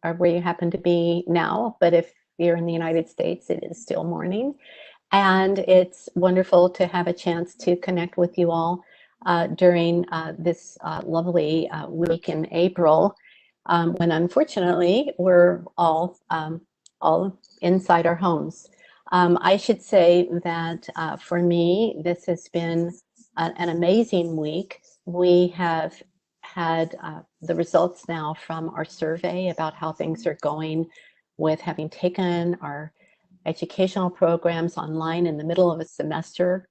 or where you happen to be now, but if you're in the United States, it is still morning. And it's wonderful to have a chance to connect with you all during this lovely week in April, when unfortunately we're all inside our homes. I should say that for me, this has been an amazing week. We have had the results now from our survey about how things are going with having taken our educational programs online in the middle of a semester.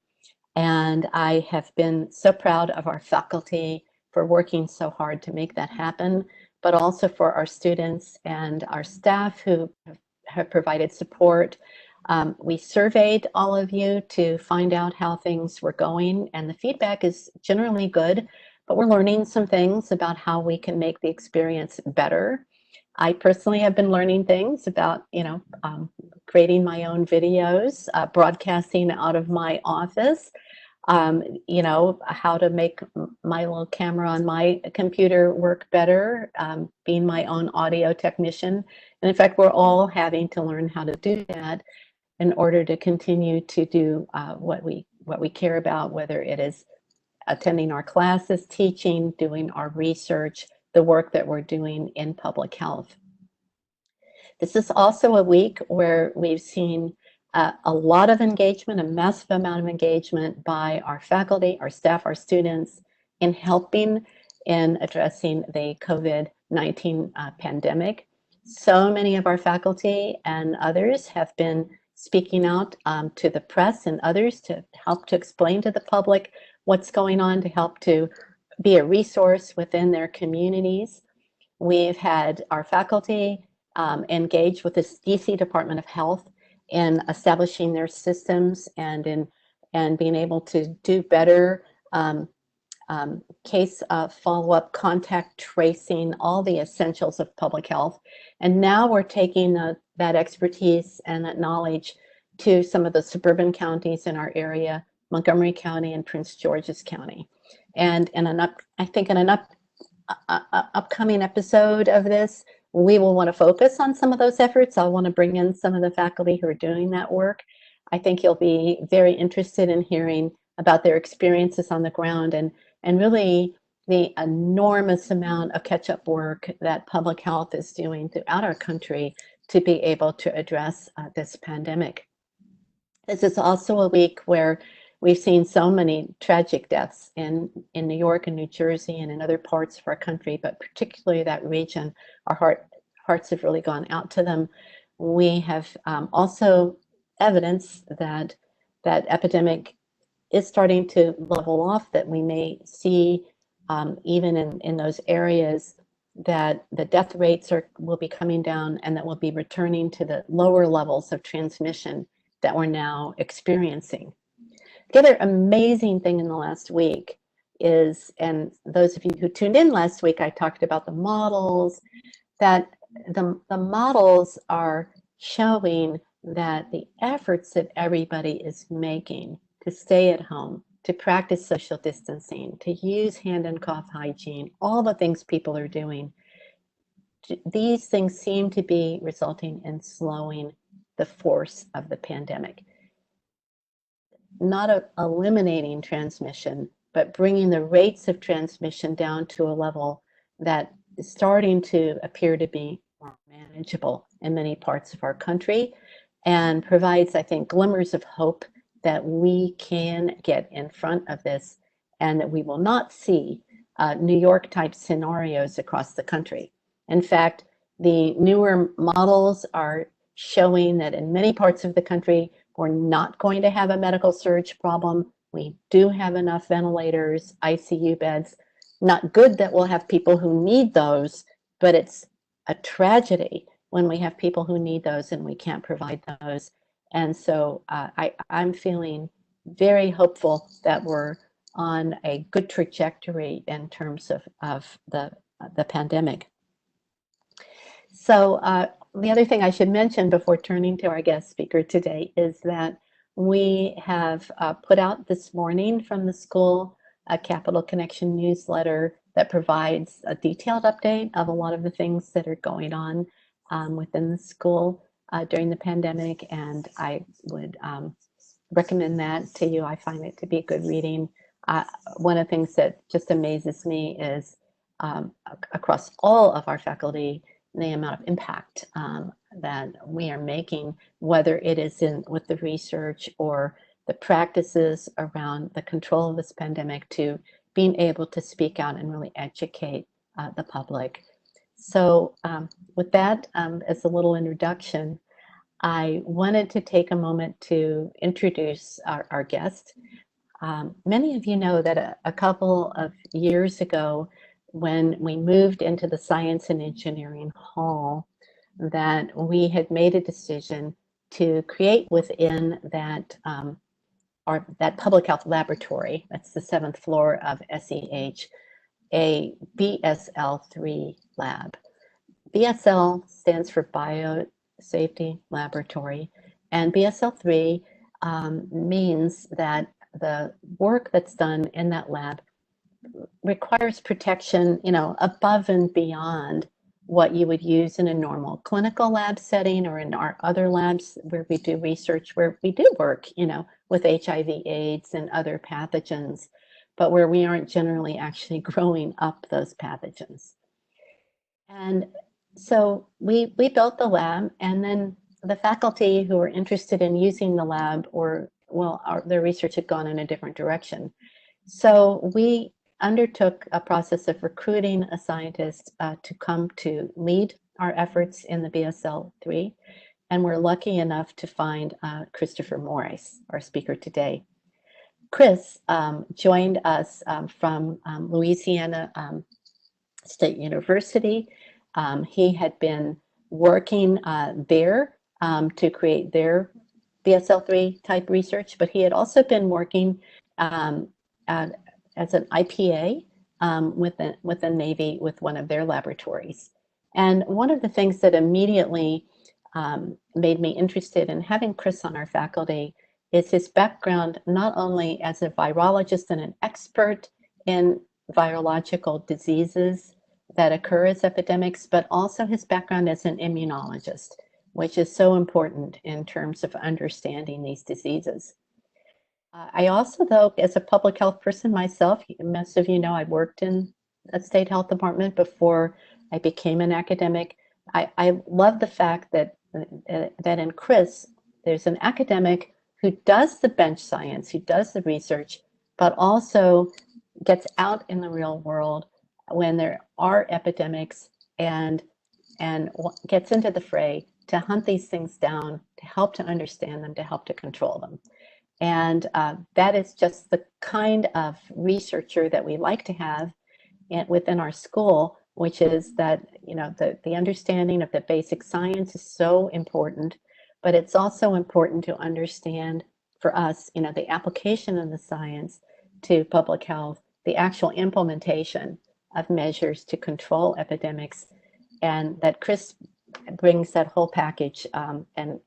And I have been so proud of our faculty for working so hard to make that happen, but also for our students and our staff who have provided support. We surveyed all of you to find out how things were going, and the feedback is generally good, but we're learning some things about how we can make the experience better. I personally have been learning things about, creating my own videos, broadcasting out of my office, how to make my little camera on my computer work better, being my own audio technician. And in fact, we're all having to learn how to do that in order to continue to do what we care about, whether it is attending our classes, teaching, doing our research, the work that we're doing in public health. This is also a week where we've seen a lot of engagement, a massive amount of engagement by our faculty, our staff, our students in helping in addressing the COVID-19 pandemic. So many of our faculty and others have been speaking out to the press and others to help to explain to the public what's going on, to help to be a resource within their communities. We've had our faculty engage with the DC Department of Health in establishing their systems and being able to do better case follow-up, contact tracing, all the essentials of public health. And now we're taking that expertise and that knowledge to some of the suburban counties in our area, Montgomery County and Prince George's County. And in an upcoming episode of this, we will want to focus on some of those efforts. I'll want to bring in some of the faculty who are doing that work. I think you'll be very interested in hearing about their experiences on the ground and really the enormous amount of catch-up work that public health is doing throughout our country to be able to address this pandemic. This is also a week where we've seen so many tragic deaths in New York and New Jersey and in other parts of our country, but particularly that region. Our hearts have really gone out to them. We have also evidence that epidemic is starting to level off, that we may see even in those areas that the death rates will be coming down and that we'll be returning to the lower levels of transmission that we're now experiencing. The other amazing thing in the last week is, and those of you who tuned in last week, I talked about the models, that the models are showing that the efforts that everybody is making to stay at home, to practice social distancing, to use hand and cough hygiene, all the things people are doing, these things seem to be resulting in slowing the force of the pandemic. Not eliminating transmission, but bringing the rates of transmission down to a level that is starting to appear to be more manageable in many parts of our country, and provides, I think, glimmers of hope that we can get in front of this and that we will not see New York type scenarios across the country. In fact, the newer models are showing that in many parts of the country, we're not going to have a medical surge problem. We do have enough ventilators, ICU beds. Not good that we'll have people who need those, but it's a tragedy when we have people who need those and we can't provide those. And so I'm feeling very hopeful that we're on a good trajectory in terms of the pandemic. So the other thing I should mention before turning to our guest speaker today is that we have put out this morning from the school a Capital Connection newsletter that provides a detailed update of a lot of the things that are going on within the school during the pandemic, and I would recommend that to you. I find it to be good reading. One of the things that just amazes me is across all of our faculty, the amount of impact that we are making, whether it is with the research or the practices around the control of this pandemic, to being able to speak out and really educate the public. So with that, as a little introduction, I wanted to take a moment to introduce our guest. Many of you know that a couple of years ago, when we moved into the Science and Engineering Hall, that we had made a decision to create within that that public health laboratory, that's the 7th floor of SEH, a BSL3 lab. BSL stands for Biosafety Laboratory, and BSL3 means that the work that's done in that lab requires protection, above and beyond what you would use in a normal clinical lab setting or in our other labs where we do research, where we do work, with HIV/AIDS and other pathogens, but where we aren't generally actually growing up those pathogens. And so we built the lab, and then the faculty who were interested in using the lab, their research had gone in a different direction. So we undertook a process of recruiting a scientist to come to lead our efforts in the BSL3, and we're lucky enough to find Christopher Mores, our speaker today. Chris joined us from Louisiana State University. He had been working there to create their BSL3 type research, but he had also been working as an IPA with the Navy with one of their laboratories. And one of the things that immediately made me interested in having Chris on our faculty is his background, not only as a virologist and an expert in virological diseases that occur as epidemics, but also his background as an immunologist, which is so important in terms of understanding these diseases. I also, though, as a public health person myself, most of you know I worked in a state health department before I became an academic. I love the fact that in Chris, there's an academic who does the bench science, who does the research, but also gets out in the real world when there are epidemics and gets into the fray to hunt these things down, to help to understand them, to help to control them. And that is just the kind of researcher that we like to have within our school, which is that, the understanding of the basic science is so important, but it's also important to understand for us, the application of the science to public health, the actual implementation of measures to control epidemics, and that Chris brings that whole package, and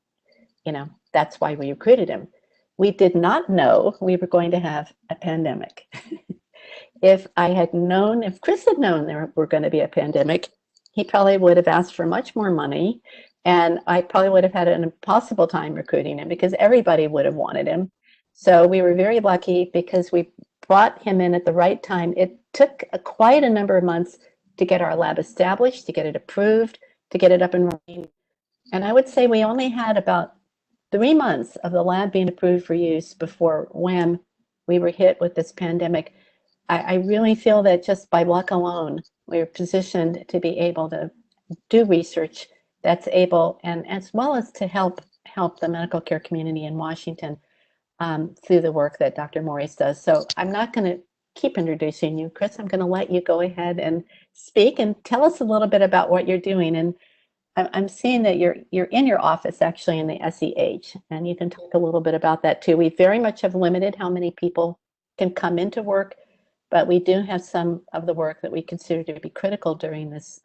that's why we recruited him. We did not know we were going to have a pandemic. If Chris had known there were going to be a pandemic, he probably would have asked for much more money, and I probably would have had an impossible time recruiting him because everybody would have wanted him. So we were very lucky because we brought him in at the right time. It took quite a number of months to get our lab established, to get it approved, to get it up and running. And I would say we only had about 3 months of the lab being approved for use before wham, we were hit with this pandemic. I really feel that just by luck alone, we're positioned to be able to do research that's able, and as well as to help the medical care community in Washington through the work that Dr. Mores does. So I'm not going to keep introducing you, Chris. I'm going to let you go ahead and speak and tell us a little bit about what you're doing. And I'm seeing that you're in your office actually in the SEH, and you can talk a little bit about that too. We very much have limited how many people can come into work, but we do have some of the work that we consider to be critical during this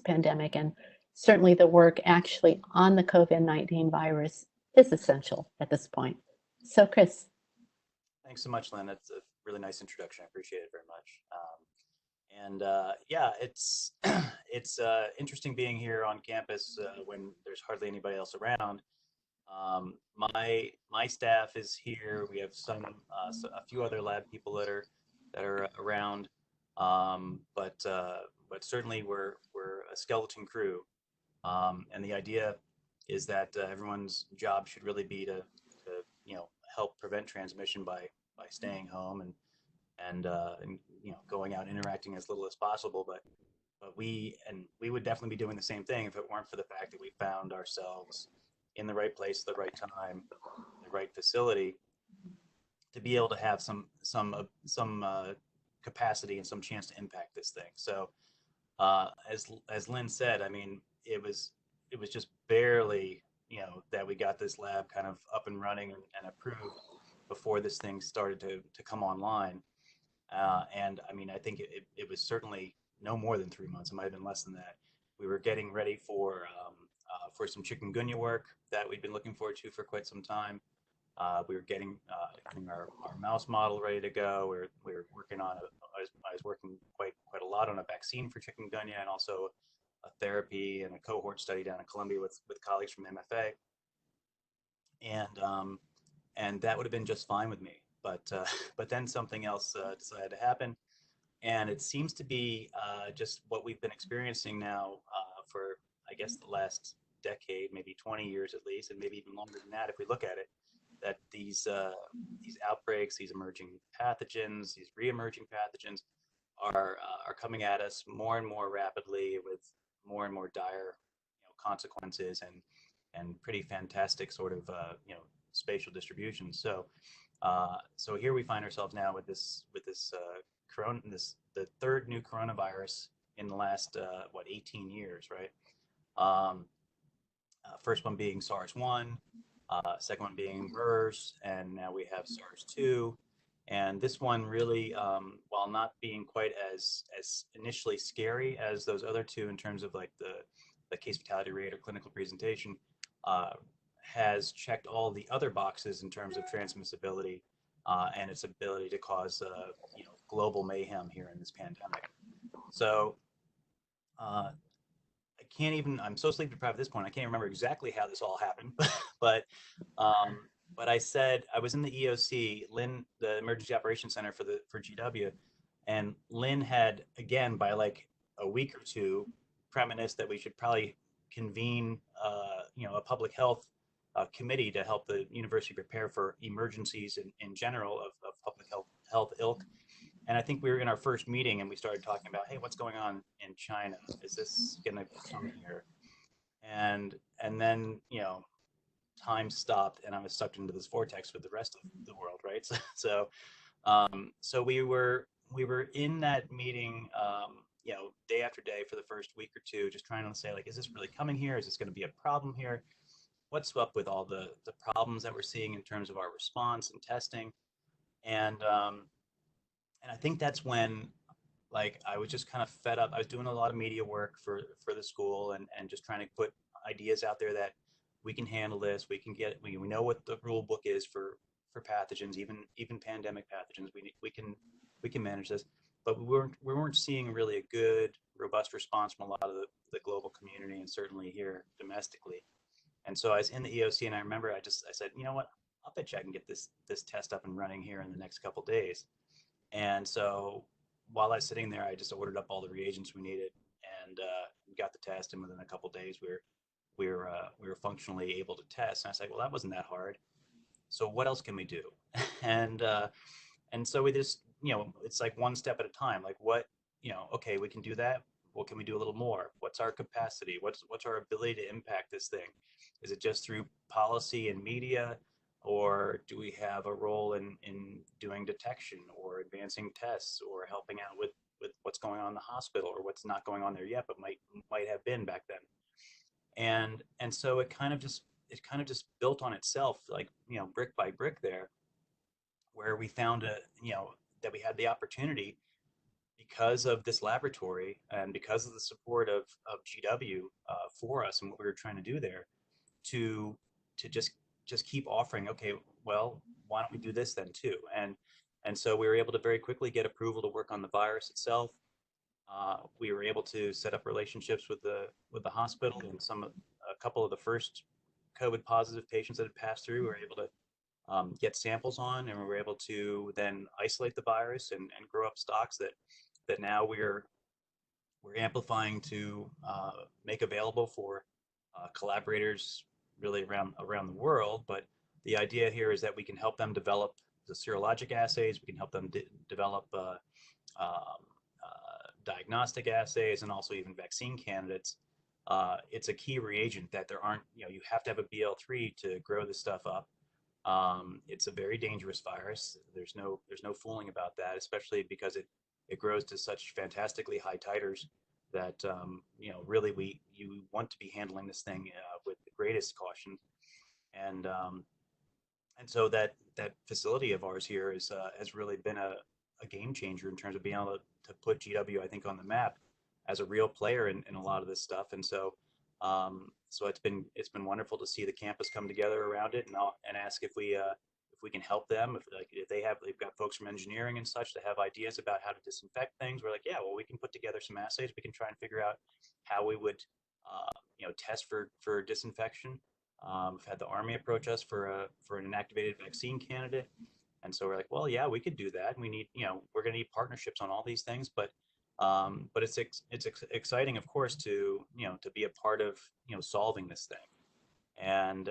pandemic, and certainly the work actually on the COVID-19 virus is essential at this point. So, Chris. Thanks so much, Lynn. That's a really nice introduction. I appreciate it very much. And yeah, it's it's interesting being here on campus when there's hardly anybody else around. My staff is here. We have a few other lab people that are around, but certainly we're a skeleton crew. And the idea is that everyone's job should really be to help prevent transmission by staying home and going out and interacting as little as possible. But we would definitely be doing the same thing if it weren't for the fact that we found ourselves in the right place, the right time, the right facility to be able to have some capacity and some chance to impact this thing. So as Lynn said, I mean, it was just barely that we got this lab kind of up and running and approved before this thing started to come online. And I mean, I think it was certainly no more than 3 months. It might have been less than that. We were getting ready for some chikungunya work that we'd been looking forward to for quite some time. We were getting our mouse model ready to go. We were working on I was working quite a lot on a vaccine for chikungunya and also a therapy and a cohort study down in Columbia with colleagues from MFA, and um, and that would have been just fine with me. But but then something else decided to happen, and it seems to be just what we've been experiencing now for I guess the last decade, maybe 20 years at least, and maybe even longer than that if we look at it. That these outbreaks, these emerging pathogens, these re-emerging pathogens are coming at us more and more rapidly with more and more dire consequences and pretty fantastic sort of spatial distributions. So here we find ourselves now with this the third new coronavirus in the last what 18 years, right? Um, First one being SARS-1, second one being MERS, and now we have SARS-2. And this one really, while not being quite as initially scary as those other two in terms of like the case fatality rate or clinical presentation, uh, has checked all the other boxes in terms of transmissibility and its ability to cause global mayhem here in this pandemic. So uh, I can't even. I'm so sleep deprived at this point. I can't remember exactly how this all happened, but um, but I said I was in the EOC, Lynn, the Emergency Operations Center for GW, and Lynn had again by like a week or two premonized that we should probably convene, a public health committee to help the university prepare for emergencies in general of public health ilk. And I think we were in our first meeting and we started talking about, hey, what's going on in China? Is this going to come here? And then time stopped and I was sucked into this vortex with the rest of the world, right? So we were in that meeting, day after day for the first week or two, just trying to say like, is this really coming here? Is this going to be a problem here? What's up with all the problems that we're seeing in terms of our response and testing? And um, and I think that's when like I was just kind of fed up. I was doing a lot of media work for the school and just trying to put ideas out there that we can handle this. We know what the rule book is for pathogens, even pandemic pathogens. We can manage this, but we weren't seeing really a good robust response from a lot of the global community and certainly here domestically. And so I was in the EOC and I remember I said, you know what, I'll bet you I can get this test up and running here in the next couple of days. And so while I was sitting there, I just ordered up all the reagents we needed and got the test. And within a couple of days, we were functionally able to test. And I was like, well, that wasn't that hard. So what else can we do? and and so we just it's like one step at a time. Like okay, we can do that. What can we do a little more? What's our capacity? What's our ability to impact this thing? Is it just through policy and media? Or do we have a role in doing detection or advancing tests or helping out with what's going on in the hospital or what's not going on there yet, but might have been back then? And so it kind of just built on itself, like brick by brick there, where we found that we had the opportunity because of this laboratory and because of the support of GW for us and what we were trying to do there to to just keep offering. Okay, well, why don't we do this then too? And so we were able to very quickly get approval to work on the virus itself. We were able to set up relationships with the hospital, and a couple of the first COVID positive patients that had passed through were able to get samples on, and we were able to then isolate the virus and grow up stocks that now we're amplifying to make available for collaborators really around the world. But the idea here is that we can help them develop the serologic assays. We can help them develop um, diagnostic assays and also even vaccine candidates. It's a key reagent that there aren't, you have to have a BL3 to grow this stuff up. It's a very dangerous virus. There's no fooling about that, especially because it grows to such fantastically high titers that really you want to be handling this thing with the greatest caution. And and so that facility of ours here has really been a game changer in terms of being able to put GW, I think, on the map as a real player in a lot of this stuff. And so it's been wonderful to see the campus come together around it, and ask if we can help them, if they've got folks from engineering and such that have ideas about how to disinfect things. We're like, yeah, well, we can put together some assays. We can try and figure out how we would test for disinfection. We've had the Army approach us for an inactivated vaccine candidate, and so we're like, well, yeah, we could do that. We need, we're going to need partnerships on all these things, but it's exciting, of course, to be a part of solving this thing, and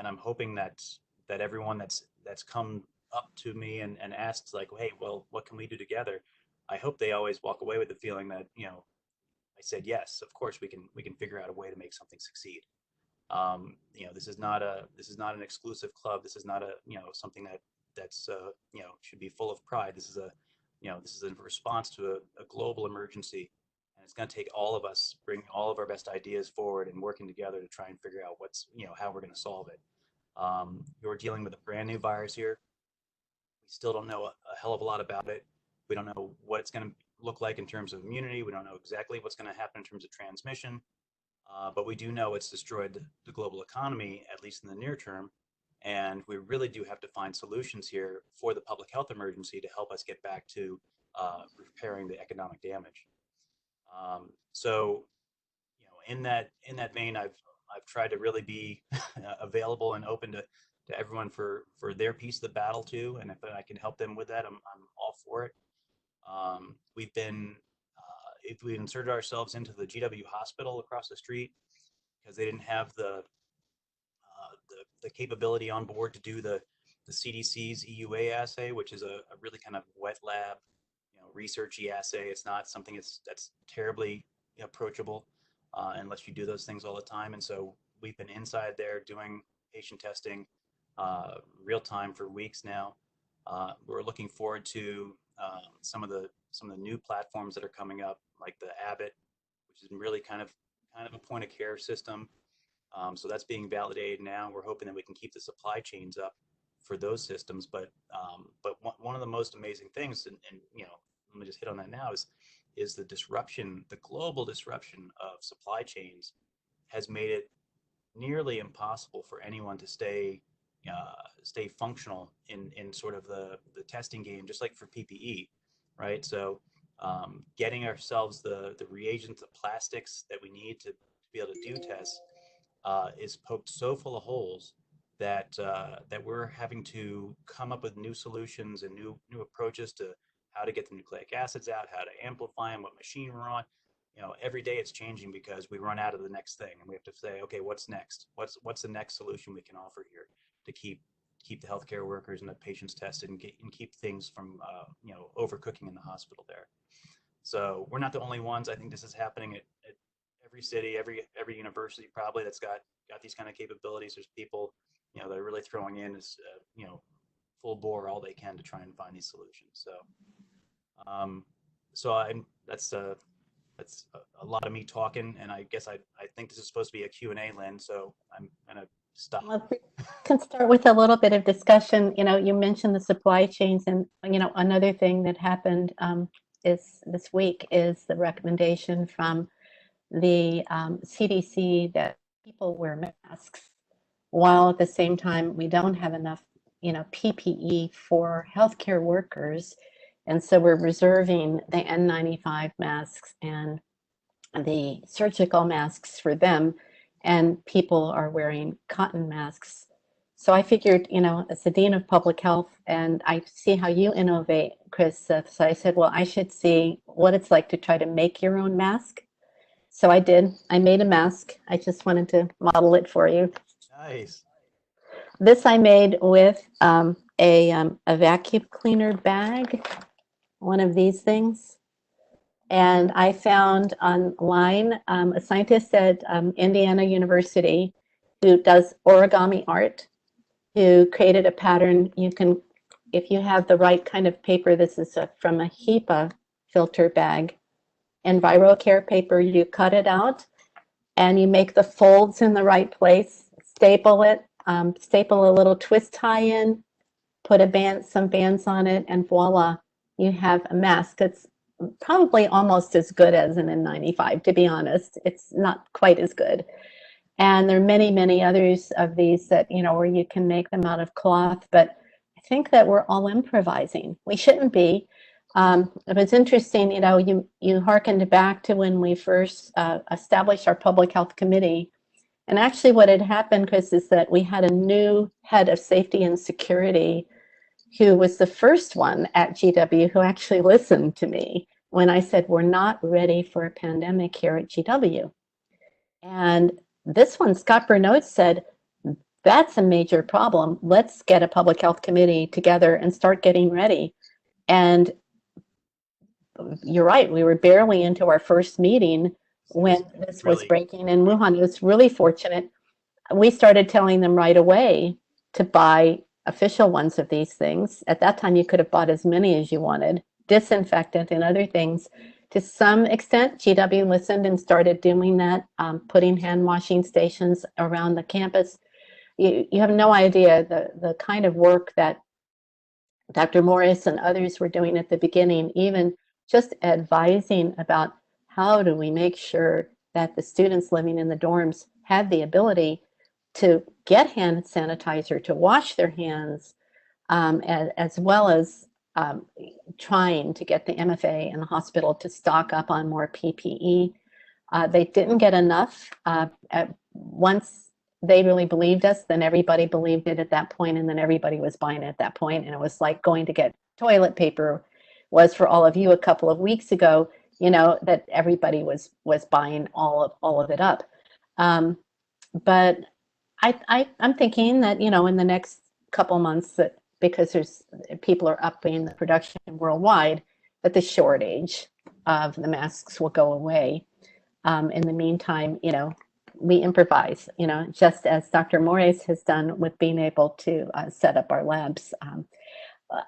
I'm hoping that everyone that's come up to me and asked, like, hey, well, what can we do together? I hope they always walk away with the feeling that I said yes, of course we can figure out a way to make something succeed. This is not an exclusive club. This is not something that's should be full of pride. This is a response to a global emergency, and it's going to take all of us bringing all of our best ideas forward and working together to try and figure out how we're going to solve it. You're dealing with a brand new virus here. We still don't know a hell of a lot about it. We don't know what it's going to look like in terms of immunity. We don't know exactly what's going to happen in terms of transmission. But we do know it's destroyed the global economy, at least in the near term. And we really do have to find solutions here for the public health emergency to help us get back to repairing the economic damage. So, in that vein, I've tried to really be available and open to everyone for their piece of the battle too. And if I can help them with that, I'm all for it. We've been if we inserted ourselves into the GW hospital across the street because they didn't have the capability on board to do the CDC's EUA assay, which is a really kind of wet lab, researchy assay. It's not something that's terribly approachable unless you do those things all the time. And so we've been inside there doing patient testing real time for weeks now. We're looking forward to some of the new platforms that are coming up, like the Abbott, which is really kind of a point of care system. So that's being validated now. We're hoping that we can keep the supply chains up for those systems. But one of the most amazing things, and let me just hit on that now, is the global disruption of supply chains has made it nearly impossible for anyone to stay functional in sort of the testing game, just like for PPE, right? So getting ourselves the reagents, the plastics that we need to be able to do tests is poked so full of holes that we're having to come up with new solutions and new approaches to how to get the nucleic acids out, how to amplify them, what machine we're on. Every day it's changing because we run out of the next thing, and we have to say, okay, what's next? What's the next solution we can offer here to keep the healthcare workers and the patients tested and keep things from overcooking in the hospital there. So we're not the only ones. I think this is happening at every city, every university probably that's got these kind of capabilities. There's people that are really throwing in full bore all they can to try and find these solutions. Um, so that's a lot of me talking, and I guess I think this is supposed to be a Q&A, Lynn, so I'm going to stop. Well, we can start with a little bit of discussion. You mentioned the supply chains, and another thing that happened is this week is the recommendation from the CDC that people wear masks, while at the same time we don't have enough PPE for healthcare workers. And so we're reserving the N95 masks and the surgical masks for them, and people are wearing cotton masks. So I figured, as the Dean of Public Health, and I see how you innovate, Chris, so I said, well, I should see what it's like to try to make your own mask. So I did. I made a mask. I just wanted to model it for you. Nice. This I made with a vacuum cleaner bag, one of these things. And I found online a scientist at Indiana University who does origami art, who created a pattern. You can, if you have the right kind of paper, this is from a HEPA filter bag, and EnviroCare paper, you cut it out and you make the folds in the right place, staple it, staple a little twist tie in, put some bands on it, and voila, you have a mask that's probably almost as good as an N95, to be honest. It's not quite as good. And there are many, many others of these that, where you can make them out of cloth, but I think that we're all improvising. We shouldn't be. It was interesting, you hearkened back to when we first established our public health committee. And actually what had happened, Chris, is that we had a new head of safety and security who was the first one at GW who actually listened to me when I said, we're not ready for a pandemic here at GW. And this one, Scott Bernot, said, that's a major problem. Let's get a public health committee together and start getting ready. And you're right, we were barely into our first meeting when this was breaking in Wuhan. It was really fortunate. We started telling them right away to buy official ones of these things. At that time, you could have bought as many as you wanted, disinfectant and other things. To some extent, GW listened and started doing that, putting hand washing stations around the campus. You have no idea the kind of work that Dr. Morris and others were doing at the beginning, even just advising about how do we make sure that the students living in the dorms had the ability to get hand sanitizer, to wash their hands, as well as trying to get the MFA and the hospital to stock up on more PPE. They didn't get enough. Once they really believed us, then everybody believed it at that point, and then everybody was buying it at that point. And it was like going to get toilet paper was for all of you a couple of weeks ago, that everybody was buying all of it up. But I'm thinking that, in the next couple months, that because people are upping the production worldwide, that the shortage of the masks will go away. In the meantime, we improvise, just as Dr. Mores has done with being able to set up our labs.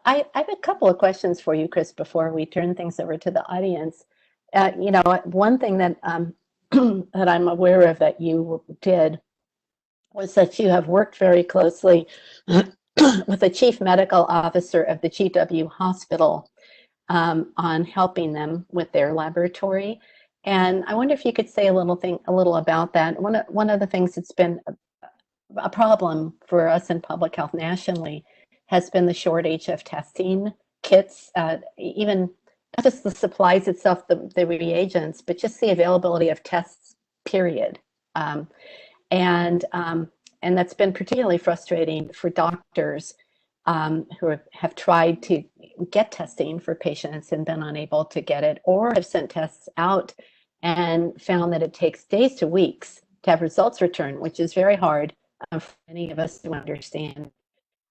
I have a couple of questions for you, Chris, before we turn things over to the audience. One thing that that I'm aware of that you did was that you have worked very closely with the chief medical officer of the GW hospital on helping them with their laboratory. And I wonder if you could say a little about that. One of the things that's been a problem for us in public health nationally has been the shortage of testing kits, even not just the supplies itself, the reagents, but just the availability of tests, period. And that's been particularly frustrating for doctors who have tried to get testing for patients and been unable to get it, or have sent tests out and found that it takes days to weeks to have results returned, which is very hard for many of us to understand.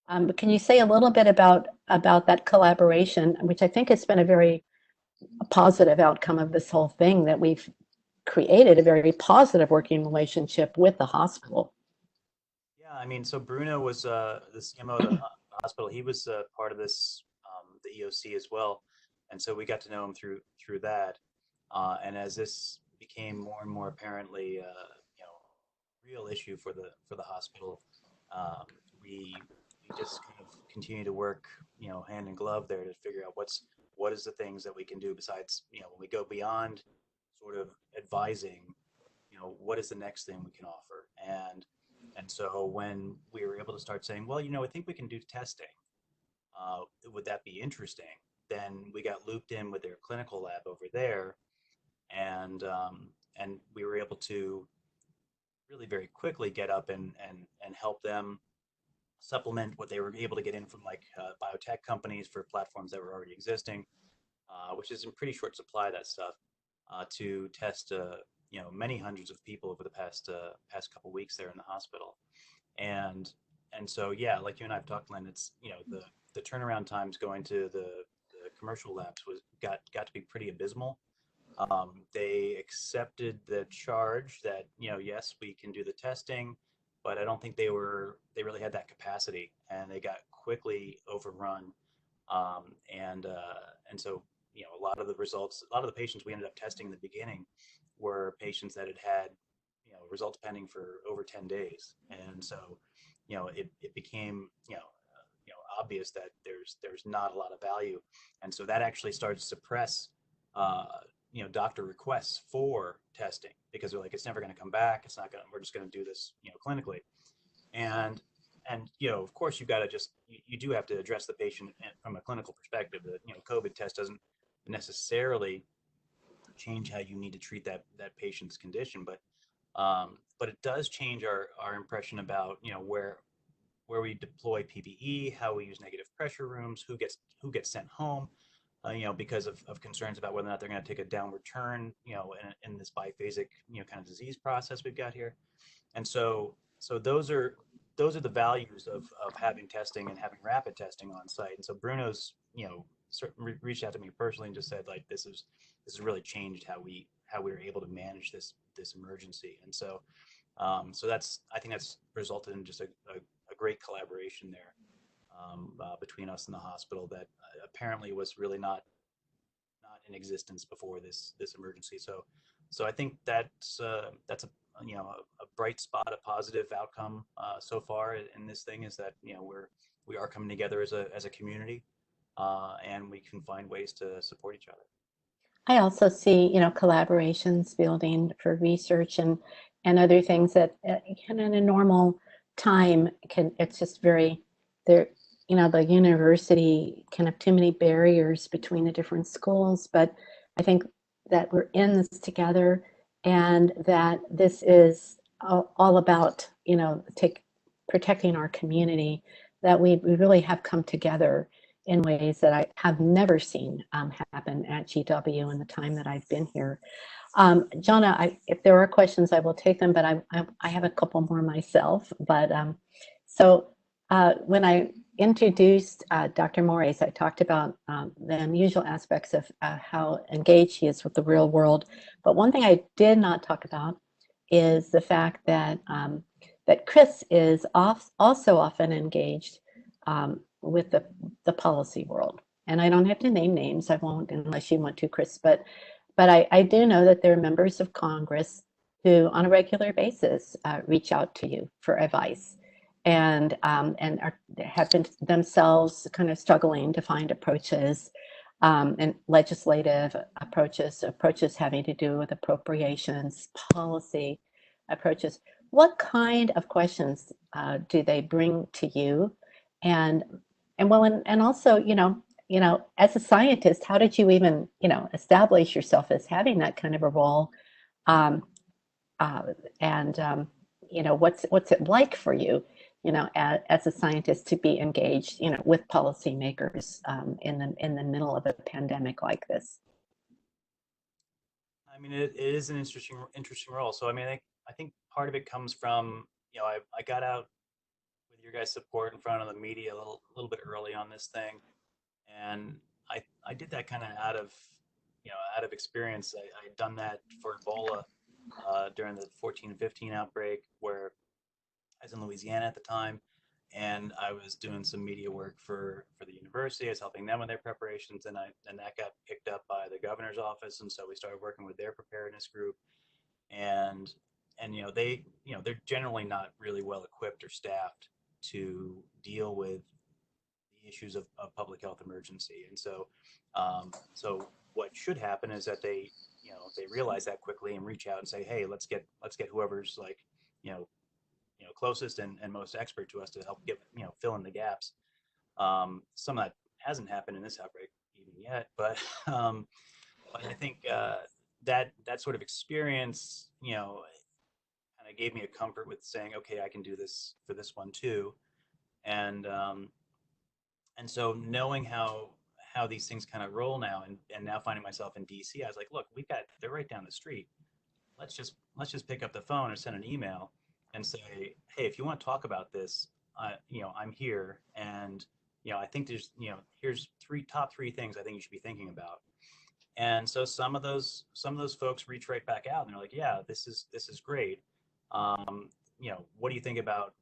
But can you say a little bit about that collaboration, which I think has been a very positive outcome of this whole thing, that we've created a very positive working relationship with the hospital? Yeah, I mean, so Bruno was the CMO of the hospital. He was part of this, the EOC as well, and so we got to know him through that. And as this became more and more apparently, real issue for the hospital, we just kind of continue to work, hand in glove there to figure out what is the things that we can do besides, when we go beyond sort of advising, what is the next thing we can offer. And so when we were able to start saying, well, I think we can do testing, would that be interesting? then we got looped in with their clinical lab over there, and we were able to really very quickly get up and help them supplement what they were able to get in from like biotech companies for platforms that were already existing, which is in pretty short supply, that stuff, to test many hundreds of people over the past couple weeks there in the hospital. And so yeah, like you and I have talked, Lynn, it's the turnaround times going to the commercial labs got to be pretty abysmal. They accepted the charge that, yes, we can do the testing, but I don't think they really had that capacity, and they got quickly overrun. And so, a lot of the results, a lot of the patients we ended up testing in the beginning were patients that had results pending for over 10 days. And so, it became, obvious that there's not a lot of value. And so that actually started to suppress, uh, doctor requests for testing, because they're like, it's never going to come back. It's not going to, we're just going to do this, clinically. And, of course you've got to you do have to address the patient from a clinical perspective. That, COVID test doesn't necessarily change how you need to treat that patient's condition, but it does change our impression about, where we deploy PPE, how we use negative pressure rooms, who gets sent home, because of concerns about whether or not they're going to take a downward turn, in this biphasic, kind of disease process we've got here. And so those are the values of having testing and having rapid testing on site. And so Bruno's, reached out to me personally and just said, like, this has really changed how we were able to manage this emergency. And so I think that's resulted in just a great collaboration there, between us and the hospital that apparently was really not in existence before this emergency. So I think that's a bright spot, a positive outcome, so far in this thing, is that we are coming together as a community, and we can find ways to support each other. I also see, collaborations building for research and other things that in a normal time it's just very there. The university can have too many barriers between the different schools, but I think that we're in this together, and that this is all about, protecting our community, that we really have come together in ways that I have never seen happen at GW in the time that I've been here. Jonna, if there are questions, I will take them, but I have a couple more myself. But when I introduced Dr. Mores, I talked about the unusual aspects of how engaged he is with the real world. But one thing I did not talk about is the fact that that Chris is also often engaged with the policy world. And I don't have to name names. I won't unless you want to, Chris. But I do know that there are members of Congress who, on a regular basis, reach out to you for advice, and have been themselves kind of struggling to find approaches, and legislative approaches having to do with appropriations, policy approaches. What kind of questions do they bring to you? And and also, as a scientist, how did you even, establish yourself as having that kind of a role? Um, and what's it like for you, as a scientist, to be engaged, with policymakers in the middle of a pandemic like this? I mean, it is an interesting role. So I mean, I think part of it comes from, I got out with your guys' support in front of the media a little bit early on this thing, and I did that kind of out of experience. I had done that for Ebola, during the 14-15 outbreak, where I was in Louisiana at the time, and I was doing some media work for the university. I was helping them with their preparations, and that got picked up by the governor's office, and so we started working with their preparedness group. And they're generally not really well equipped or staffed to deal with the issues of public health emergency. And so what should happen is that they realize that quickly and reach out and say, hey, let's get whoever's, like, you know closest and most expert to us to help fill in the gaps. Some of that hasn't happened in this outbreak, even yet, but I think that sort of experience, kind of gave me a comfort with saying, okay, I can do this for this one too, and um, and so knowing how these things kind of roll now, and now finding myself in DC, I was like, look, they're right down the street. Let's just pick up the phone or send an email and say, hey, if you want to talk about this, I'm here, and I think here's top three things I think you should be thinking about. And so some of those folks reach right back out and they're like, yeah, this is great. What do you think about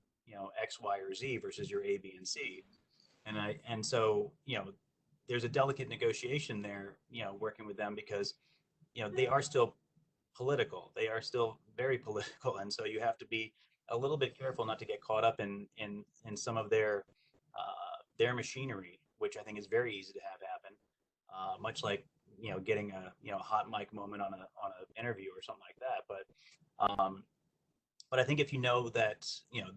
X, Y, or Z versus your A, B, and C? And so there's a delicate negotiation there, working with them because they are still political. They are still very political, and so you have to be a little bit careful not to get caught up in some of their machinery, which I think is very easy to have happen. Much like getting a hot mic moment on an interview or something like that. But I think if you know that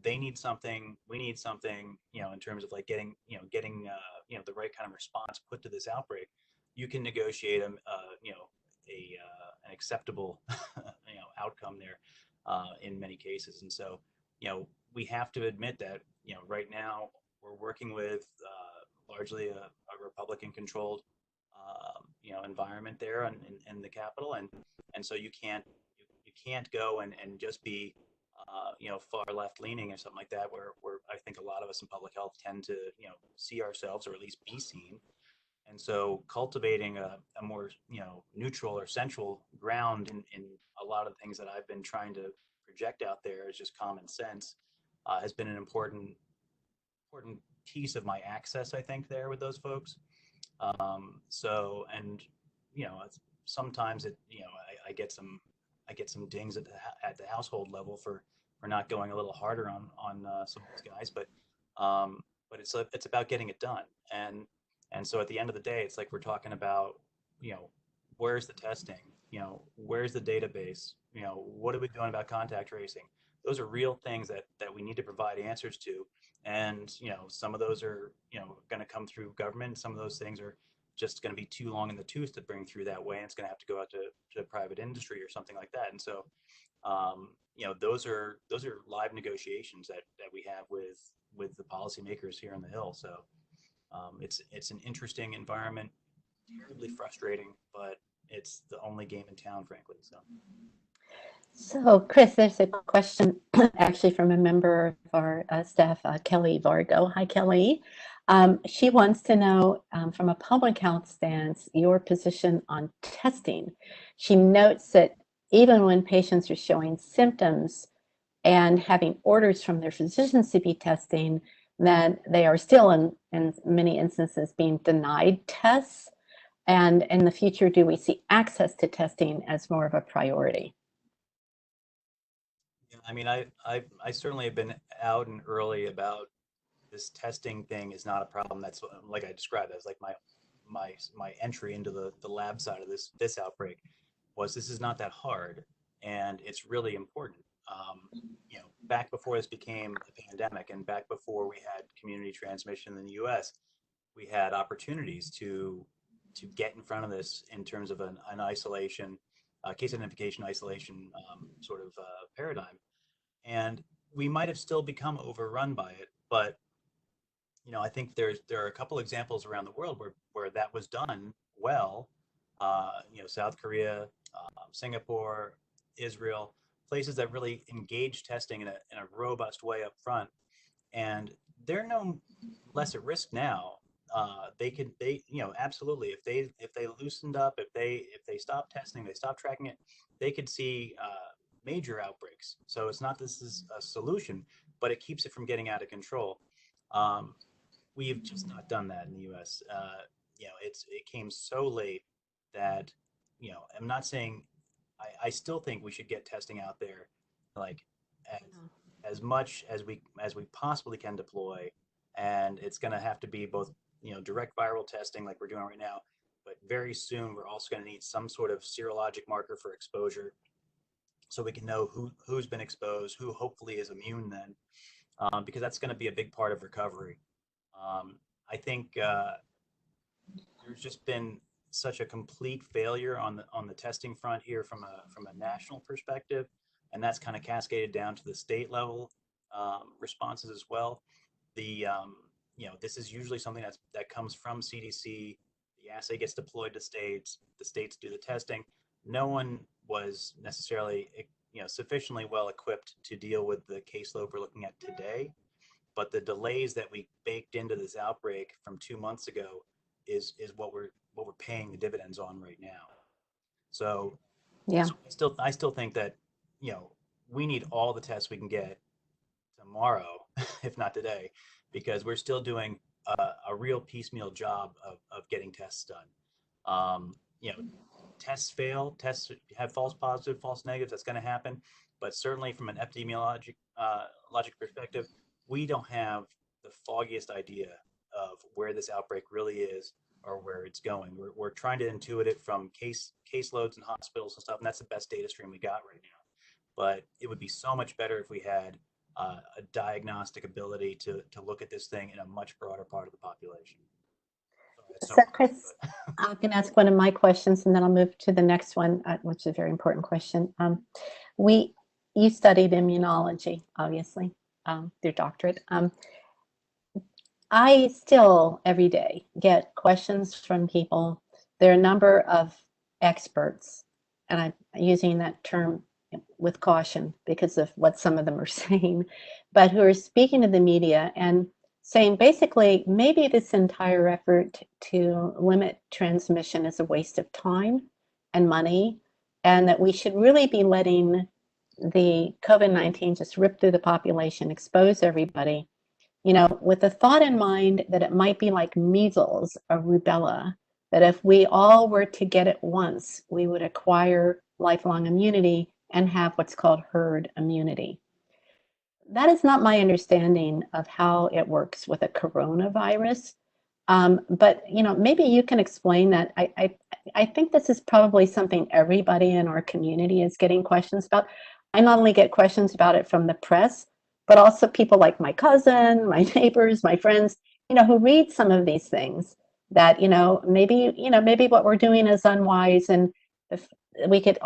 they need something, we need something, in terms of like getting the right kind of response put to this outbreak, you can negotiate an acceptable outcome there, in many cases. And so we have to admit that right now we're working with largely a Republican controlled environment there in the Capitol, and so you can't go and just be far left leaning or something like that, where I think a lot of us in public health tend to see ourselves, or at least be seen. And so cultivating a more neutral or central ground in a lot of the things that I've been trying to project out there as just common sense, has been an important piece of my access, I think, there with those folks. So, and sometimes I get some dings at the household level for not going a little harder on some of these guys, but it's about getting it done. And so at the end of the day, it's like we're talking about, you know, where's the testing? Where's the database? What are we doing about contact tracing? Those are real things that we need to provide answers to. And, some of those are, going to come through government. Some of those things are just going to be too long in the tooth to bring through that way. And it's going to have to go out to private industry or something like that. And so, those are live negotiations that we have with the policymakers here on the Hill. So, it's an interesting environment, terribly frustrating, but it's the only game in town, frankly. So, Chris, there's a question actually from a member of our staff, Kelly Vargo. Hi, Kelly. She wants to know, from a public health stance, your position on testing. She notes that even when patients are showing symptoms and having orders from their physicians to be testing, that they are still, in many instances, being denied tests. And in the future, do we see access to testing as more of a priority? Yeah, I mean, I certainly have been out and early about this testing thing is not a problem. That's like I described as like my entry into the lab side of this outbreak was this is not that hard, and it's really important. Back before this became a pandemic, and back before we had community transmission in the U.S., we had opportunities to get in front of this in terms of an isolation, case identification isolation, sort of paradigm, and we might have still become overrun by it, but I think there are a couple examples around the world where that was done well. South Korea, Singapore, Israel, places that really engage testing in a robust way up front, and they're no less at risk now. Absolutely, if they loosened up, if they stop testing, they stop tracking it, they could see major outbreaks. So it's not this is a solution, but it keeps it from getting out of control. Um, we've just not done that in the U.S. It came so late that I'm not saying I still think we should get testing out there, like as as much as we possibly can deploy, and it's going to have to be both direct viral testing like we're doing right now, but very soon we're also going to need some sort of serologic marker for exposure, so we can know who's been exposed, who hopefully is immune then, because that's going to be a big part of recovery. I think there's just been such a complete failure on the testing front here from a national perspective, and that's kind of cascaded down to the state level responses as well. The this is usually something that comes from CDC. The assay gets deployed to states. The states do the testing. No one was necessarily sufficiently well equipped to deal with the caseload we're looking at today. But the delays that we baked into this outbreak from 2 months ago is what we're paying the dividends on right now. So, Yeah. I still think that we need all the tests we can get tomorrow, if not today, because we're still doing a real piecemeal job of getting tests done. Tests fail, tests have false positive, false negatives. That's going to happen, but certainly from an epidemiologic logic perspective, we don't have the foggiest idea of where this outbreak really is or where it's going. We're trying to intuit it from caseloads in hospitals and stuff, and that's the best data stream we got right now. But it would be so much better if we had a diagnostic ability to look at this thing in a much broader part of the population. So, Chris, I'm going to ask one of my questions, and then I'll move to the next one, which is a very important question. You studied immunology, obviously, your doctorate. I still, every day, get questions from people. There are a number of experts, and I'm using that term with caution because of what some of them are saying, but who are speaking to the media and saying basically maybe this entire effort to limit transmission is a waste of time and money, and that we should really be letting the COVID-19 just rip through the population, expose everybody, with the thought in mind that it might be like measles or rubella, that if we all were to get it once, we would acquire lifelong immunity and have what's called herd immunity. That is not my understanding of how it works with a coronavirus. But maybe you can explain that. I think this is probably something everybody in our community is getting questions about. I not only get questions about it from the press, but also people like my cousin, my neighbors, my friends, who read some of these things that, maybe what we're doing is unwise, and if we could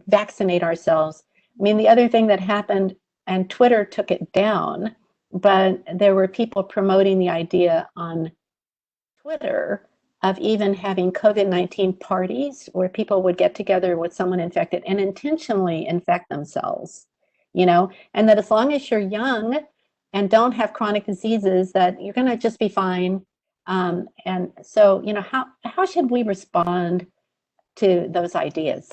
vaccinate ourselves. I mean, the other thing that happened, and Twitter took it down, but there were people promoting the idea on Twitter of even having COVID-19 parties where people would get together with someone infected and intentionally infect themselves, and that as long as you're young and don't have chronic diseases, that you're going to just be fine. And so, how should we respond to those ideas?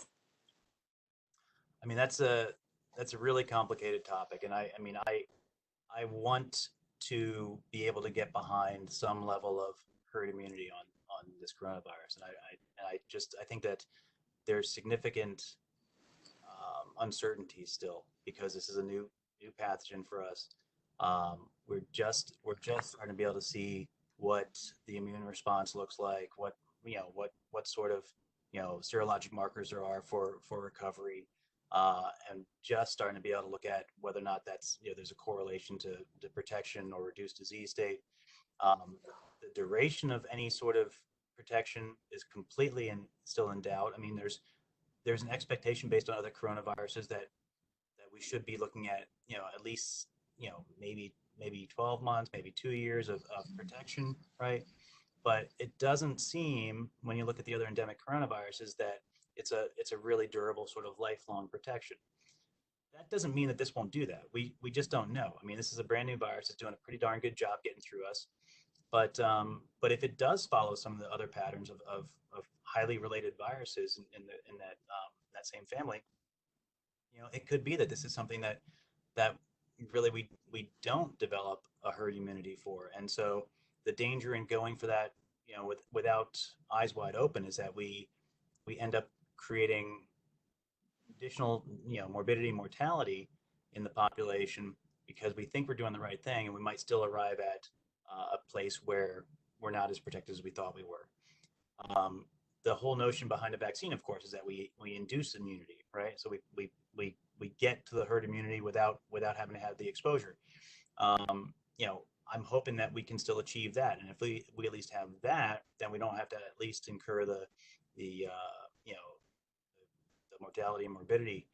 I mean, that's a really complicated topic, and I want to be able to get behind some level of herd immunity on this coronavirus, and I think that there's significant uncertainty still because this is a new pathogen for us. We're just starting to be able to see what the immune response looks like, what sort of serologic markers there are for recovery, and just starting to be able to look at whether or not that's there's a correlation to protection or reduced disease state. The duration of any sort of protection is completely still in doubt. I mean, there's an expectation based on other coronaviruses that we should be looking at at least maybe 12 months, maybe 2 years of protection, right? But it doesn't seem, when you look at the other endemic coronaviruses, that it's a really durable sort of lifelong protection. That doesn't mean that this won't do that. We just don't know. I mean, this is a brand new virus. It's doing a pretty darn good job getting through us. But if it does follow some of the other patterns of highly related viruses in that same family, it could be that this is something that really we don't develop a herd immunity for. And so the danger in going for that, without eyes wide open, is that we end up creating additional, morbidity, mortality in the population because we think we're doing the right thing, and we might still arrive at a place where we're not as protected as we thought we were. The whole notion behind a vaccine, of course, is that we induce immunity, right? So we get to the herd immunity without having to have the exposure. I'm hoping that we can still achieve that. And if we at least have that, then we don't have to at least incur the you know, the mortality and morbidity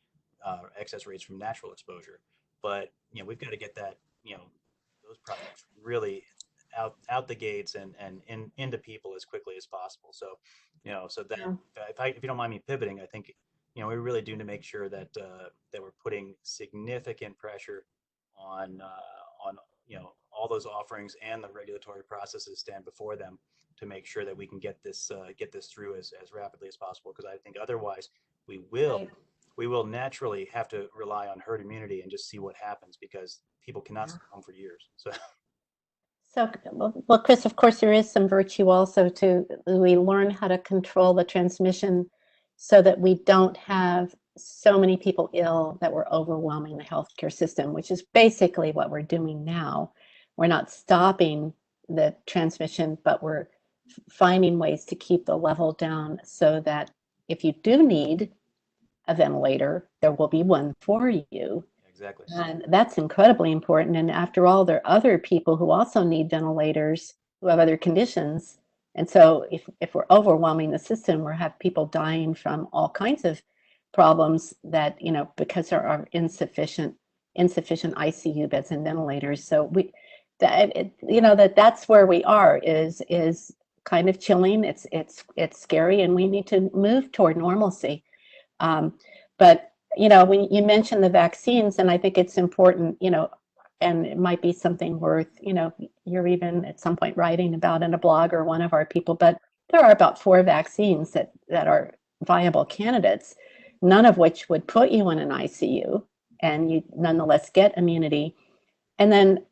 excess rates from natural exposure. But we've got to get that those projects really out the gates and into people as quickly as possible. So so that Yeah. if you don't mind me pivoting, I think we really do to make sure that that we're putting significant pressure on all those offerings and the regulatory processes stand before them to make sure that we can get this through as rapidly as possible. Because I think otherwise we will Right. we will naturally have to rely on herd immunity and just see what happens because people cannot Yeah. stay home for years. So So, well, Chris, of course, there is some virtue also to we learn how to control the transmission so that we don't have so many people ill that we're overwhelming the healthcare system, which is basically what we're doing now. We're not stopping the transmission, but we're finding ways to keep the level down so that if you do need a ventilator, there will be one for you. exactly. And that's incredibly important. And after all, there are other people who also need ventilators who have other conditions. And so if we're overwhelming the system, we have people dying from all kinds of problems that, because there are insufficient ICU beds and ventilators. So that's where we are is kind of chilling. It's scary and we need to move toward normalcy. Um, but when you mentioned the vaccines, and I think it's important, and it might be something worth, you're even at some point writing about in a blog or one of our people, but there are about 4 vaccines that are viable candidates, none of which would put you in an ICU, and you nonetheless get immunity. And then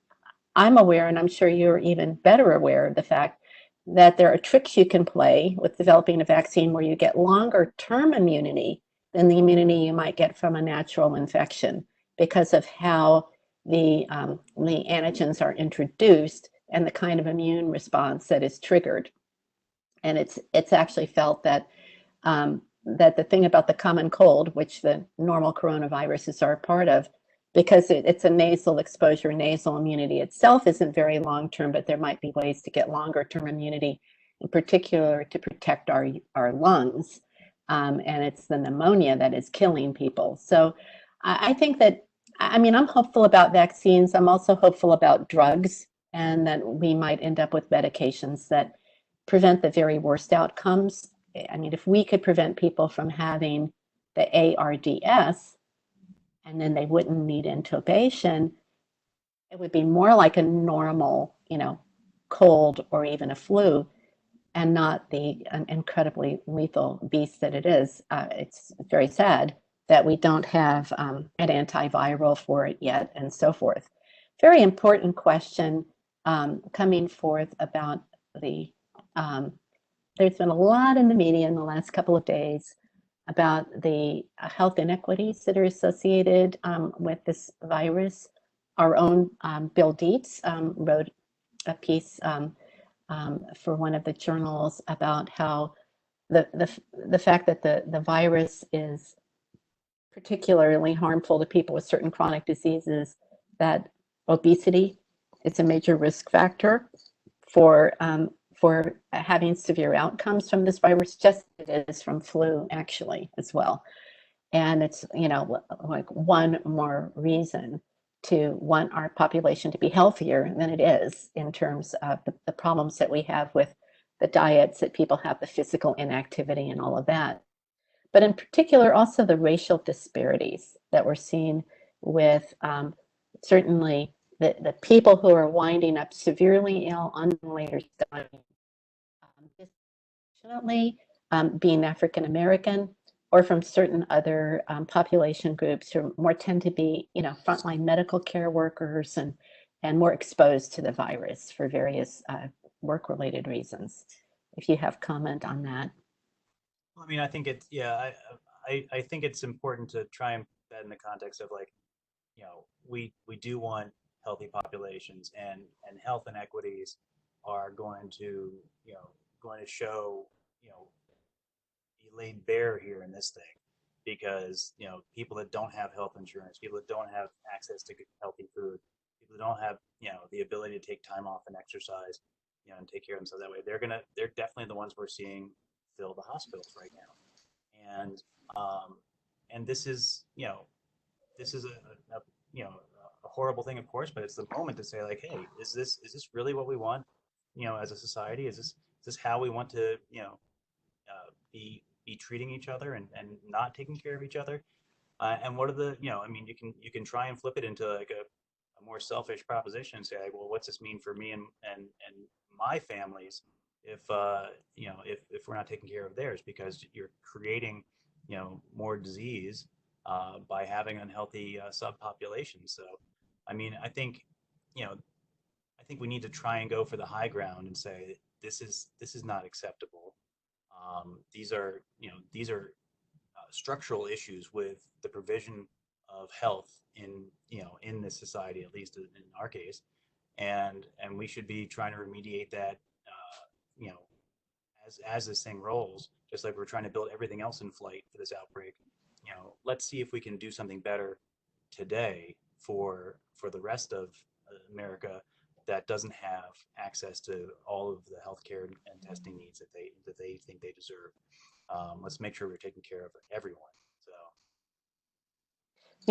I'm aware, and I'm sure you're even better aware of the fact that there are tricks you can play with developing a vaccine where you get longer term immunity than the immunity you might get from a natural infection because of how the antigens are introduced and the kind of immune response that is triggered. And it's actually felt that the thing about the common cold, which the normal coronaviruses are a part of, because it's a nasal exposure, nasal immunity itself isn't very long term, but there might be ways to get longer term immunity, in particular to protect our lungs. And it's the pneumonia that is killing people. So I think that, I mean, I'm hopeful about vaccines. I'm also hopeful about drugs and that we might end up with medications that prevent the very worst outcomes. I mean, if we could prevent people from having the ARDS and then they wouldn't need intubation, it would be more like a normal, cold or even a flu and not the incredibly lethal beast that it is. It's very sad that we don't have an antiviral for it yet and so forth. Very important question coming forth about the there's been a lot in the media in the last couple of days about the health inequities that are associated with this virus. Our own Bill Dietz wrote a piece for one of the journals about how the fact that the virus is particularly harmful to people with certain chronic diseases, that obesity is a major risk factor for having severe outcomes from this virus, just as it is from flu, actually, as well. And it's, like one more reason to want our population to be healthier than it is in terms of the problems that we have with the diets that people have, the physical inactivity and all of that. But in particular, also the racial disparities that we're seeing with certainly the people who are winding up severely ill on ventilators dying disproportionately, being African American, or from certain other population groups who more tend to be, frontline medical care workers and more exposed to the virus for various work-related reasons. If you have comment on that. I mean, I think it's yeah, I think it's important to try and put that in the context of like, we do want healthy populations and health inequities are going to, going to show, be laid bare here in this thing because, people that don't have health insurance, people that don't have access to good, healthy food, people who don't have, the ability to take time off and exercise, and take care of themselves that way, they're definitely the ones we're seeing fill the hospitals right now. And this is, a a horrible thing, of course, but it's the moment to say, like, hey, is this really what we want, as a society? Is this how we want to, be treating each other, and not taking care of each other? And what are the, I mean, you can try and flip it into like a more selfish proposition and say, like, well, what's this mean for me and my families if if we're not taking care of theirs, because you're creating, more disease by having unhealthy subpopulations. So, I mean, you know, I think we need to try and go for the high ground and say this is not acceptable. These are structural issues with the provision of health in this society, at least in our case, and we should be trying to remediate that, you know, as this thing rolls, just like we're trying to build everything else in flight for this outbreak. Let's see if we can do something better today for the rest of America that doesn't have access to all of the healthcare and testing needs that they think they deserve. Let's make sure we're taking care of everyone. So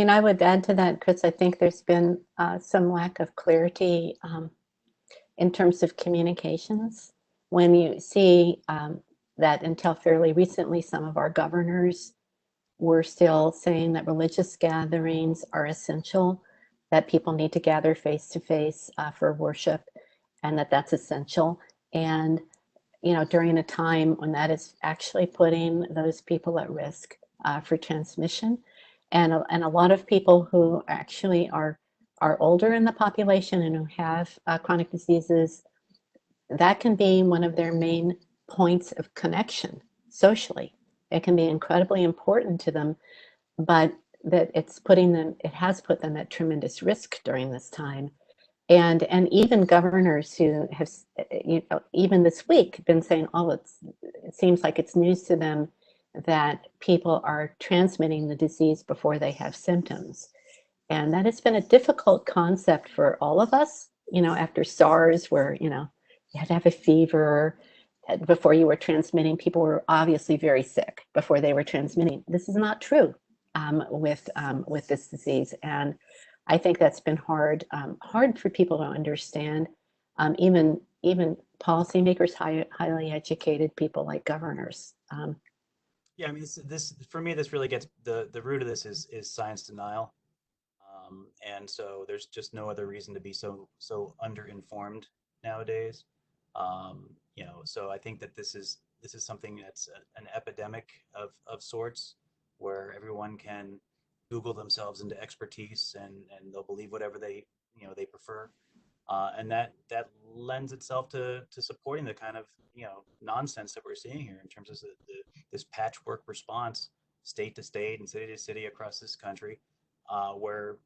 I would add to that, Chris, I think there's been some lack of clarity in terms of communications. When you see that until fairly recently, some of our governors were still saying that religious gatherings are essential, that people need to gather face to face for worship, and that that's essential. And during a time when that is actually putting those people at risk for transmission, and a lot of people who actually are older in the population and who have chronic diseases, that can be one of their main points of connection socially. It can be incredibly important to them, but that it has put them at tremendous risk during this time. And even governors who have, even this week, been saying, oh, it seems like it's news to them that people are transmitting the disease before they have symptoms. And that has been a difficult concept for all of us, after SARS, where, you had to have a fever before you were transmitting. People were obviously very sick before they were transmitting. This is not true with this disease. And I think that's been hard for people to understand, even policymakers, highly educated people like governors. yeah, I mean, this for me, this really gets the root of this is science denial. And so there's just no other reason to be so underinformed nowadays. So I think that this is something that's an epidemic of sorts, where everyone can Google themselves into expertise, and they'll believe whatever they prefer. And that lends itself to supporting the kind of nonsense that we're seeing here in terms of this patchwork response, state to state and city to city across this country, where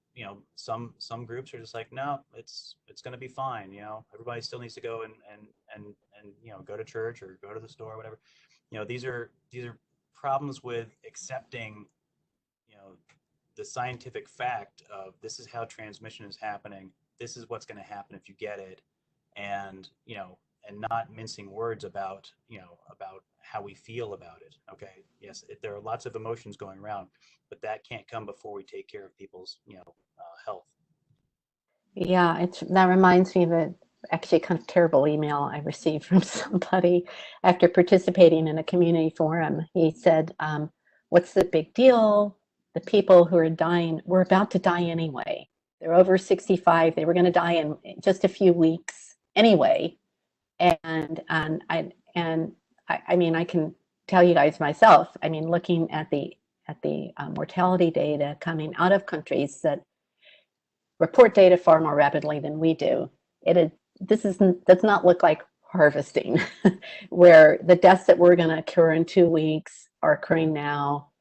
some groups are just like, no, it's going to be fine. Everybody still needs to go and go to church or go to the store or whatever. These are problems with accepting the scientific fact of this is how transmission is happening. This is what's going to happen if you get it, and not mincing words about how we feel about it. Okay, yes, there are lots of emotions going around, but that can't come before we take care of people's health. Yeah, that reminds me of a actually kind of terrible email I received from somebody after participating in a community forum. He said, "What's the big deal? The people who are dying were about to die anyway. They're over 65. They were going to die in just a few weeks anyway." And I mean, I can tell you guys myself. I mean, looking at the mortality data coming out of countries that report data far more rapidly than we do, does not look like harvesting, where the deaths that were going to occur in 2 weeks are occurring now,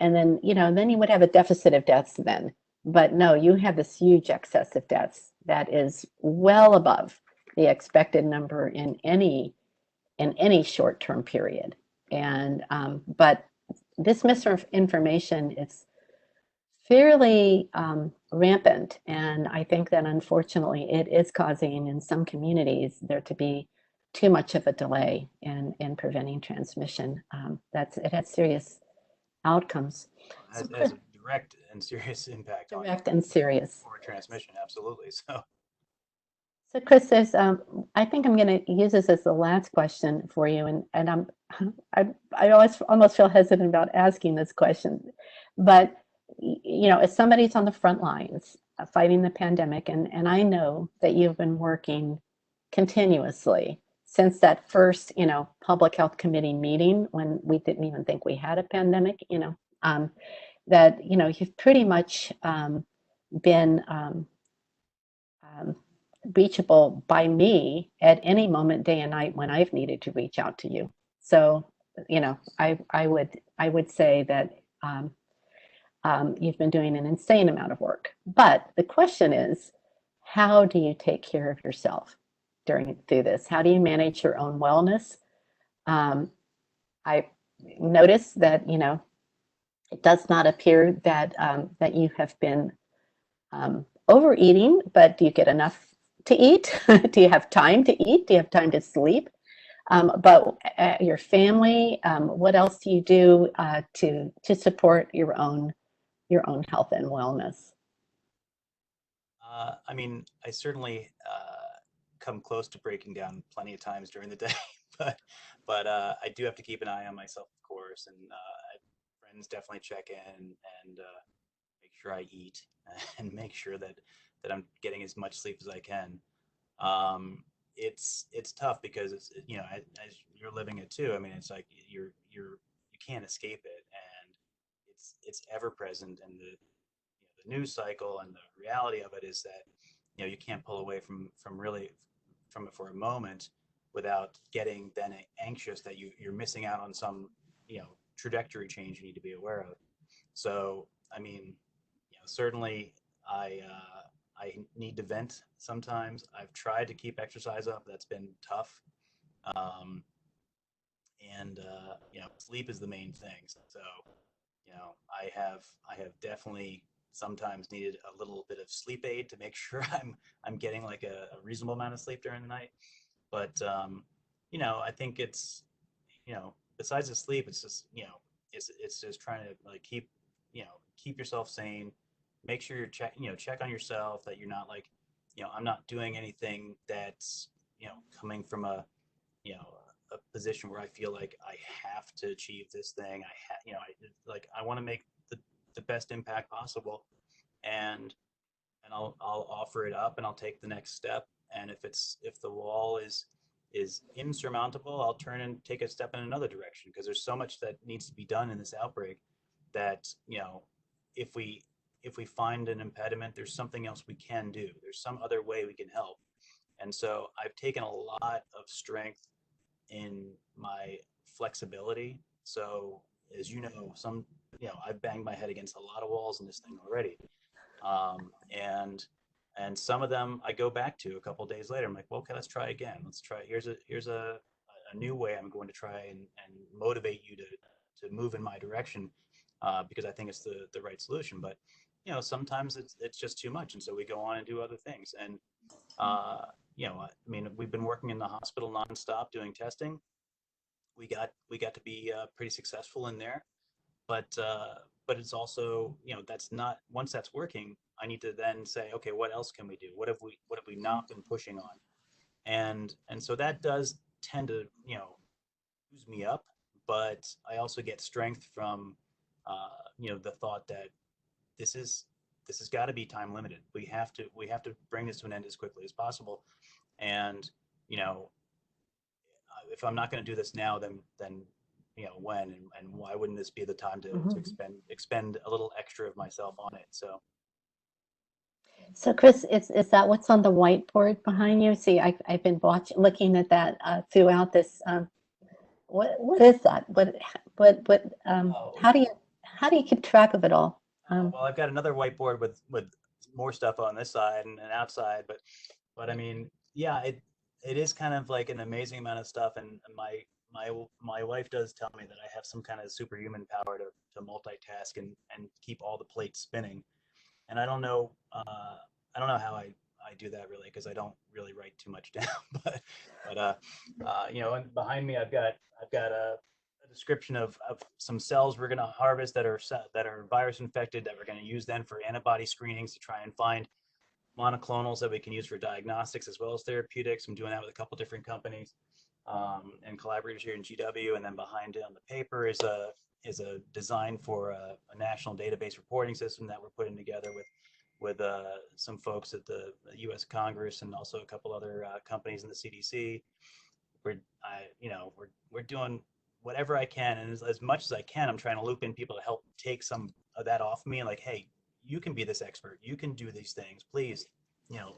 and then you would have a deficit of deaths then. But no, you have this huge excess of deaths that is well above the expected number in any short-term period. And but this misinformation is fairly rampant, and I think that unfortunately it is causing in some communities there to be too much of a delay in preventing transmission. It has serious outcomes. So Has a direct and serious impact on direct and serious. forward transmission. Absolutely. So Chris, I think I'm going to use this as the last question for you, and I always almost feel hesitant about asking this question, but you know, as somebody's on the front lines fighting the pandemic, and I know that you've been working continuously since that first, you know, public health committee meeting when we didn't even think we had a pandemic, you know, that you know you've pretty much been um, reachable by me at any moment, day and night when I've needed to reach out to you. So, you know, I would say that you've been doing an insane amount of work. But the question is, how do you take care of yourself through this? How do you manage your own wellness? Um, I noticed that you know it does not appear that that you have been overeating, but do you get enough to eat? Do you have time to eat? Do you have time to sleep? But your family, what else do you do to support your own health and wellness? I mean, I certainly come close to breaking down plenty of times during the day, but I do have to keep an eye on myself, of course, and friends definitely check in and make sure I eat and make sure that I'm getting as much sleep as I can. It's tough because it's you know as you're living it too. I mean, it's like you can't escape it, and it's ever present, and the news cycle and the reality of it is that you know you can't pull away from really from it for a moment without getting then anxious that you're missing out on some you know trajectory change you need to be aware of. So I mean, you know, certainly I need to vent sometimes. I've tried to keep exercise up. That's been tough. Um, and you know, sleep is the main thing. So you know, I have definitely sometimes needed a little bit of sleep aid to make sure I'm getting like a reasonable amount of sleep during the night. But you know, I think it's you know, besides the sleep, it's just you know, it's just trying to like keep you know keep yourself sane. Make sure you're check on yourself that you're not like you know I'm not doing anything that's you know coming from a you know a position where I feel like I have to achieve this thing. You know I want to make the best impact possible, and I'll offer it up and I'll take the next step. And if the wall is insurmountable, I'll turn and take a step in another direction because there's so much that needs to be done in this outbreak that you know if we if we find an impediment, there's something else we can do. There's some other way we can help. And so I've taken a lot of strength in my flexibility. So as you know, you know I've banged my head against a lot of walls in this thing already, um, and and some of them I go back to a couple of days later. I'm like, well, okay, let's try again. Let's try. Here's a new way I'm going to try and motivate you to move in my direction because I think it's the right solution. But you know, sometimes it's just too much, and so we go on and do other things. And you know, I mean, we've been working in the hospital nonstop doing testing. We got to be pretty successful in there, but it's also you know that's not once that's working. I need to then say, okay, what else can we do? What have we not been pushing on? And so that does tend to you know use me up, but I also get strength from you know the thought that this is this has got to be time limited. We have to bring this to an end as quickly as possible. And you know if I'm not going to do this now, then you know when and why wouldn't this be the time to Mhm. expend a little extra of myself on it? So So Chris, is that what's on the whiteboard behind you? See, I've been looking at that throughout this. What is that? oh how do you keep track of it all? Um, well, I've got another whiteboard with more stuff on this side and outside, but I mean, yeah, it is kind of like an amazing amount of stuff, and my wife does tell me that I have some kind of superhuman power to multitask and keep all the plates spinning. And I don't know how I do that really, because I don't really write too much down. But you know, and behind me I've got a description of some cells we're going to harvest that are virus infected, that we're going to use then for antibody screenings to try and find monoclonals that we can use for diagnostics as well as therapeutics. I'm doing that with a couple different companies and collaborators here in GW. And then behind it on the paper is a design for a national database reporting system that we're putting together with some folks at the U.S. Congress and also a couple other companies in the CDC. We're doing whatever I can, and as much as I can, I'm trying to loop in people to help take some of that off me. And like, hey, you can be this expert. You can do these things. Please, you know,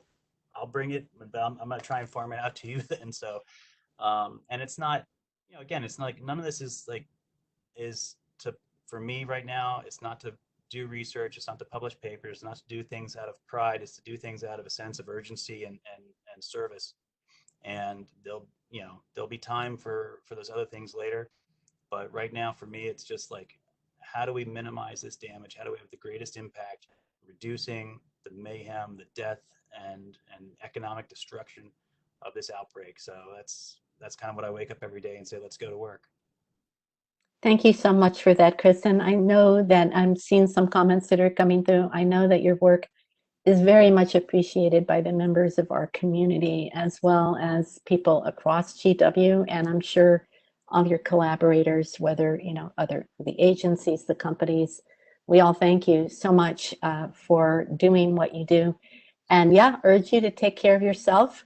I'll bring it, but I'm going to try and farm it out to you. And so, and it's not, you know, again, it's not like none of this is to, for me right now, it's not to do research. It's not to publish papers. It's not to do things out of pride. It's to do things out of a sense of urgency and service. And there'll be time for those other things later. But right now, for me, it's just like, how do we minimize this damage? How do we have the greatest impact, reducing the mayhem, the death, and economic destruction of this outbreak? So that's kind of what I wake up every day and say, let's go to work. Thank you so much for that, Kristen. I know that I'm seeing some comments that are coming through. I know that your work is very much appreciated by the members of our community as well as people across GW, and I'm sure all your collaborators, whether the agencies, the companies, we all thank you so much for doing what you do. And yeah, urge you to take care of yourself.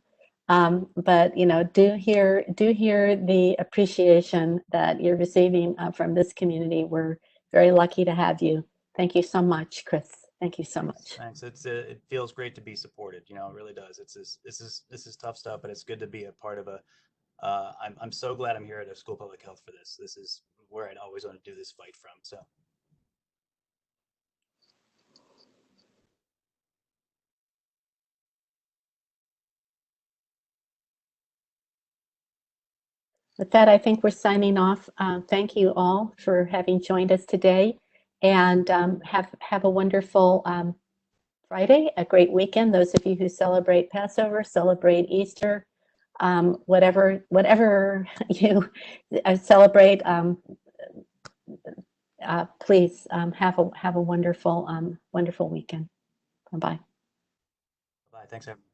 But do hear the appreciation that you're receiving from this community. We're very lucky to have you. Thank you so much, Chris. Thank you so much. Thanks. It feels great to be supported. You know, it really does. This is tough stuff, but it's good to be a part of a. I'm so glad I'm here at a School of Public Health for this. This is where I'd always want to do this fight from. So. With that, I think we're signing off. Thank you all for having joined us today, and have a wonderful Friday, a great weekend. Those of you who celebrate Passover, celebrate Easter, whatever you celebrate, please have a wonderful weekend. Bye bye. Bye. Thanks, everyone.